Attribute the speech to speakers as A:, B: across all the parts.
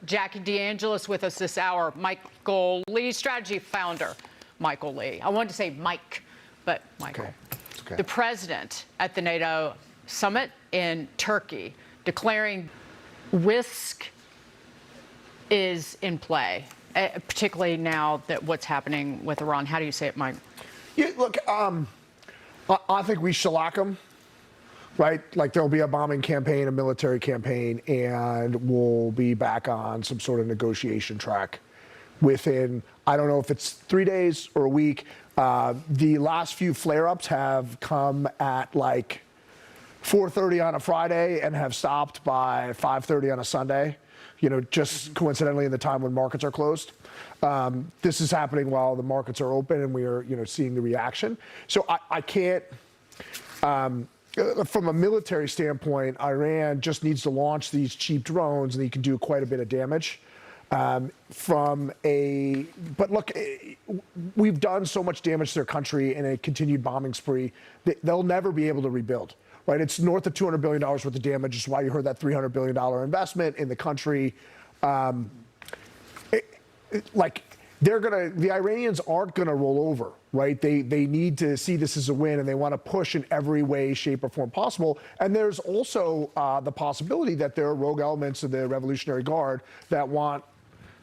A: Jackie DeAngelis with us this hour. Michael Lee, strategy founder. Michael Lee. I wanted to say Mike, but Michael.
B: Okay. Okay.
A: The president at the NATO summit in Turkey declaring risk is in play, particularly now that what's happening with Iran. How do you say it, Mike?
B: Yeah, look, I think we shellac them. Right? Like there'll be a bombing campaign, a military campaign, and we'll be back on some sort of negotiation track within, I don't know if it's 3 days or a week. The last few flare-ups have come at like 4:30 on a Friday and have stopped by 5:30 on a Sunday, you know, just coincidentally in the time when markets are closed. This is happening while the markets are open and we are, you know, seeing the reaction. So I can't... From a military standpoint, Iran just needs to launch these cheap drones, and he can do quite a bit of damage. But look, we've done so much damage to their country in a continued bombing spree that they'll never be able to rebuild. Right? It's north of $200 billion worth of damage. Is why you heard that $300 billion investment in the country. The Iranians aren't gonna roll over, right? They need to see this as a win, and they want to push in every way, shape, or form possible. And there's also the possibility that there are rogue elements of the Revolutionary Guard that want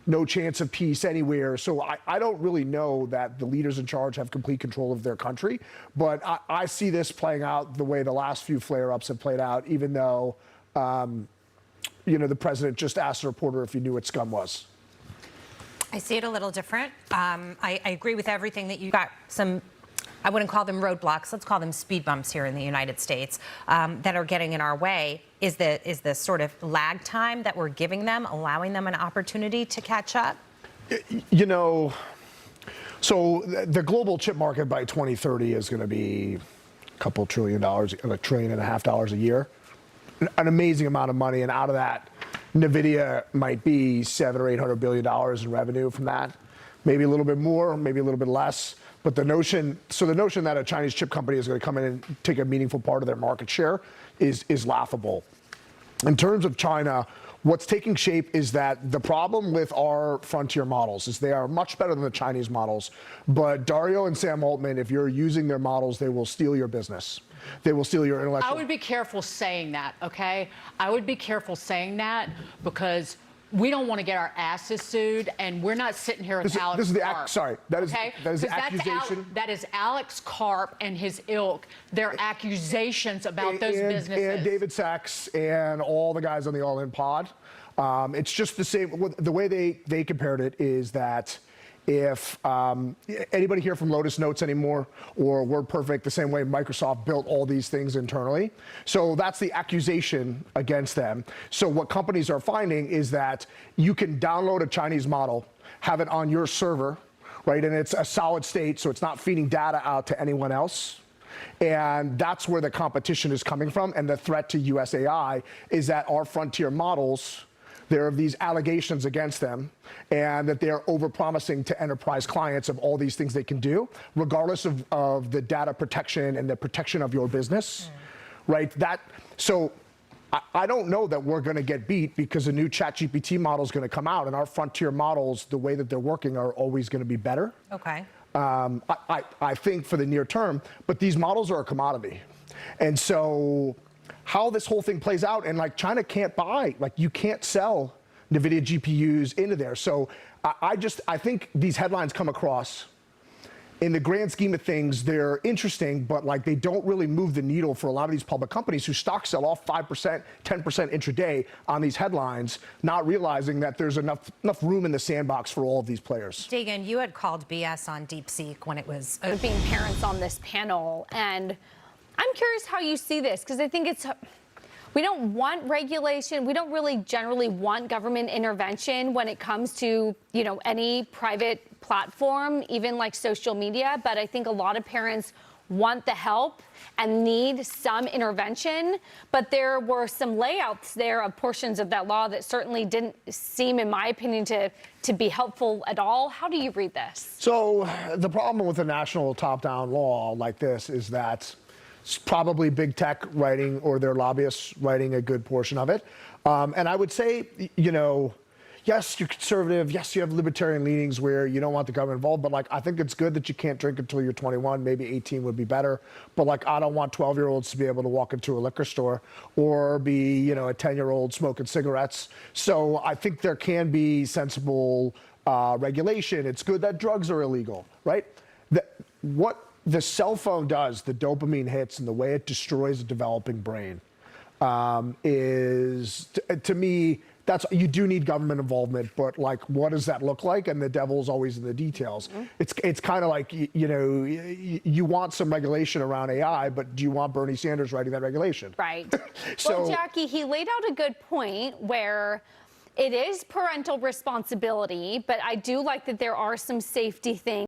B: no chance of peace anywhere. So I don't really know that the leaders in charge have complete control of their country, but I see this playing out the way the last few flare-ups have played out, even though, you know, the president just asked a reporter if he knew what scum was.
C: I see it a little different. I agree with everything that you got. Some, I wouldn't call them roadblocks, let's call them speed bumps here in the United States that are getting in our way. Is the sort of lag time that we're giving them, allowing them an opportunity to catch up?
B: You know, so the global chip market by 2030 is going to be a couple $1 trillion, $1.5 trillion a year. An amazing amount of money, and out of that, NVIDIA might be $700 or $800 billion in revenue from that. Maybe a little bit more, maybe a little bit less. But the notion that a Chinese chip company is going to come in and take a meaningful part of their market share is laughable. In terms of China, what's taking shape is that the problem with our frontier models is they are much better than the Chinese models. But Dario and Sam Altman, if you're using their models, they will steal your business. They will steal your intellectual...
A: I would be careful saying that, okay? I would be careful saying that because we don't want to get our asses sued, and we're not sitting here with Alex Karp.
B: Sorry, that is the
A: accusation. That is Alex Karp and his ilk. Their accusations about those businesses.
B: And David Sachs and all the guys on the All In pod. It's just the same. The way they compared it is that if anybody here from Lotus Notes anymore or WordPerfect, the same way Microsoft built all these things internally. So that's the accusation against them. So what companies are finding is that you can download a Chinese model, have it on your server, right? And it's a solid state, so it's not feeding data out to anyone else. And that's where the competition is coming from. And the threat to USAI is that our frontier models, there are these allegations against them, and that they're overpromising to enterprise clients of all these things they can do, regardless of the data protection and the protection of your business, right? So I don't know that we're going to get beat because a new ChatGPT model is going to come out, and our frontier models, the way that they're working, are always going to be better.
C: Okay.
B: I think for the near term, but these models are a commodity, and so how this whole thing plays out, and like China can't buy, like you can't sell NVIDIA GPUs into there. So I think these headlines come across, in the grand scheme of things, they're interesting, but like they don't really move the needle for a lot of these public companies whose stocks sell off 5%, 10% intraday on these headlines, not realizing that there's enough room in the sandbox for all of these players.
C: Dagan, you had called BS on DeepSeek when it was...
D: being parents on this panel, and I'm curious how you see this, because I think we don't want regulation. We don't really generally want government intervention when it comes to, you know, any private platform, even like social media. But I think a lot of parents want the help and need some intervention. But there were some layouts there of portions of that law that certainly didn't seem, in my opinion, to be helpful at all. How do you read this?
B: So the problem with a national top-down law like this is that it's probably big tech writing or their lobbyists writing a good portion of it. And I would say, you know, yes, you're conservative. Yes, you have libertarian leanings where you don't want the government involved. But like, I think it's good that you can't drink until you're 21. Maybe 18 would be better. But like, I don't want 12-year-olds to be able to walk into a liquor store or be, you know, a 10-year-old smoking cigarettes. So I think there can be sensible regulation. It's good that drugs are illegal, right? What the cell phone does, the dopamine hits and the way it destroys a developing brain, is to me, that's, you do need government involvement, but like, what does that look like? And the devil's always in the details. It's kind of like, you know, you want some regulation around AI, but do you want Bernie Sanders writing that regulation?
D: Right.
B: So,
D: well, Jackie, he laid out a good point where it is parental responsibility, but I do like that there are some safety things.